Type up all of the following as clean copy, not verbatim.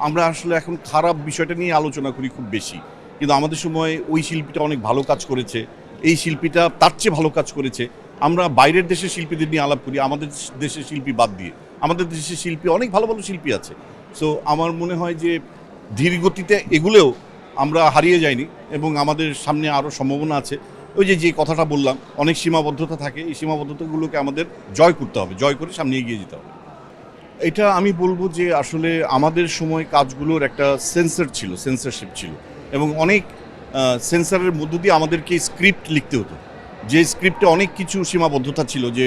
আমরা আসলে এখন খারাপ বিষয়টা নিয়ে আলোচনা করি খুব বেশি, কিন্তু আমাদের সময় ওই শিল্পীটা অনেক ভালো কাজ করেছে, এই শিল্পীটা তার চেয়ে ভালো কাজ করেছে। আমরা বাইরের দেশের শিল্পীদের নিয়ে আলাপ করি, আমাদের দেশের শিল্পী বাদ দিয়ে। আমাদের দেশের শিল্পী অনেক ভালো ভালো শিল্পী আছে। সো আমার মনে হয় যে ধীর গতিতে এগুলোও আমরা হারিয়ে যাইনি এবং আমাদের সামনে আরও সম্ভাবনা আছে। ওই যে কথাটা বললাম, অনেক সীমাবদ্ধতা থাকে, এই সীমাবদ্ধতাগুলোকে আমাদের জয় করতে হবে, জয় করে সামনে এগিয়ে যেতে হবে। এটা আমি বলবো যে আসলে আমাদের সময় কাজগুলোর একটা সেন্সরশিপ ছিল এবং অনেক সেন্সরের মধ্য দিয়ে আমাদেরকে স্ক্রিপ্ট লিখতে হতো, যে স্ক্রিপ্টে অনেক কিছু সীমাবদ্ধতা ছিল, যে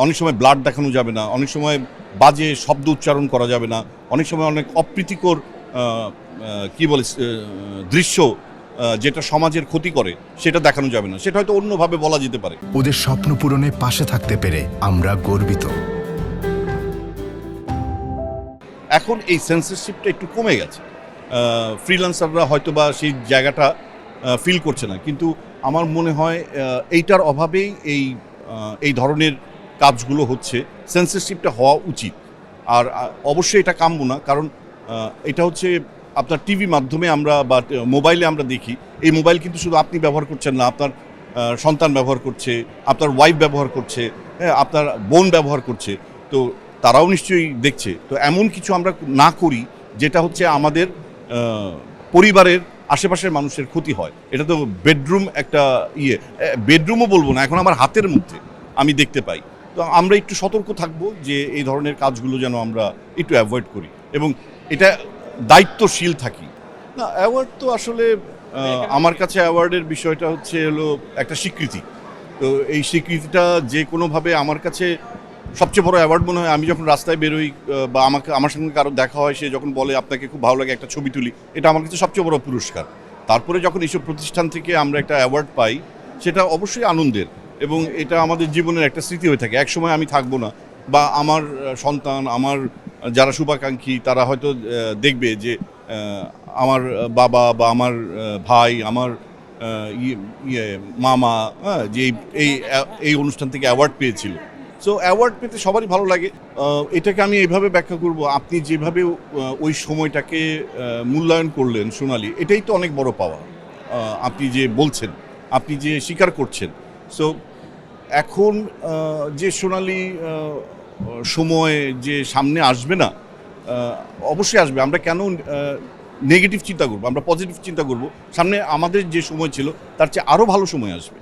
অনেক সময় ব্লাড দেখানো যাবে না, অনেক সময় বাজে শব্দ উচ্চারণ করা যাবে না, অনেক সময় অনেক অপ্রীতিকর দৃশ্য যেটা সমাজের ক্ষতি করে সেটা দেখানো যাবে না, সেটা হয়তো অন্যভাবে বলা যেতে পারে। ওদের স্বপ্ন পূরণে পাশে থাকতে পেরে আমরা গর্বিত। এখন এই সেন্সরশিপটা একটু কমে গেছে, ফ্রিল্যান্সাররা হয়তো বা সেই জায়গাটা ফিল করছে না, কিন্তু আমার মনে হয় এইটার অভাবেই এই ধরনের কাজগুলো হচ্ছে। সেন্সরশিপটা হওয়া উচিত, আর অবশ্যই এটা কাম্য না, কারণ এটা হচ্ছে আপনার টিভি মাধ্যমে আমরা বা মোবাইলে আমরা দেখি। এই মোবাইল কিন্তু শুধু আপনি ব্যবহার করছেন না, আপনার সন্তান ব্যবহার করছে, আপনার ওয়াইফ ব্যবহার করছে, হ্যাঁ, আপনার বোন ব্যবহার করছে, তো তারাও নিশ্চয়ই দেখছে। তো এমন কিছু আমরা না করি যেটা হচ্ছে আমাদের পরিবারের আশেপাশের মানুষের ক্ষতি হয়। এটা তো বেডরুম একটা বেডরুমও বলবো না, এখন আমার হাতের মধ্যে আমি দেখতে পাই। তো আমরা একটু সতর্ক থাকবো যে এই ধরনের কাজগুলো যেন আমরা একটু অ্যাভয়েড করি এবং এটা দায়িত্বশীল থাকি। না, অ্যাওয়ার্ড তো আসলে আমার কাছে অ্যাওয়ার্ডের বিষয়টা হলো একটা স্বীকৃতি। তো এই স্বীকৃতিটা যে কোনোভাবে আমার কাছে সবচেয়ে বড় অ্যাওয়ার্ড মনে হয়। আমি যখন রাস্তায় বেরোই বা আমার সঙ্গে কারো দেখা হয়, সে যখন বলে আপনাকে খুব ভালো লাগে, একটা ছবি তুলি, এটা আমার কাছে সবচেয়ে বড় পুরস্কার। তারপরে যখন এইসব প্রতিষ্ঠান থেকে আমরা একটা অ্যাওয়ার্ড পাই, সেটা অবশ্যই আনন্দের এবং এটা আমাদের জীবনের একটা স্মৃতি হয়ে থাকে। একসময় আমি থাকবো না, বা আমার সন্তান, আমার যারা শুভাকাঙ্ক্ষী, তারা হয়তো দেখবে যে আমার বাবা বা আমার ভাই, আমার মামা, হ্যাঁ, যে এই অনুষ্ঠান থেকে অ্যাওয়ার্ড পেয়েছিল। সো অ্যাওয়ার্ড পেতে সবারই ভালো লাগে। এটাকে আমি এইভাবে ব্যাখ্যা করব, আপনি যেভাবে ওই সময়টাকে মূল্যায়ন করলেন সোনালি, এটাই তো অনেক বড় পাওয়া। আপনি যে বলছেন, আপনি যে স্বীকার করছেন। সো এখন যে সোনালি সময় যে সামনে আসবে না, অবশ্যই আসবে। আমরা কেন নেগেটিভ চিন্তা করবো? আমরা পজিটিভ চিন্তা করব। সামনে আমাদের যে সময় ছিল তার চেয়ে আরও ভালো সময় আসবে।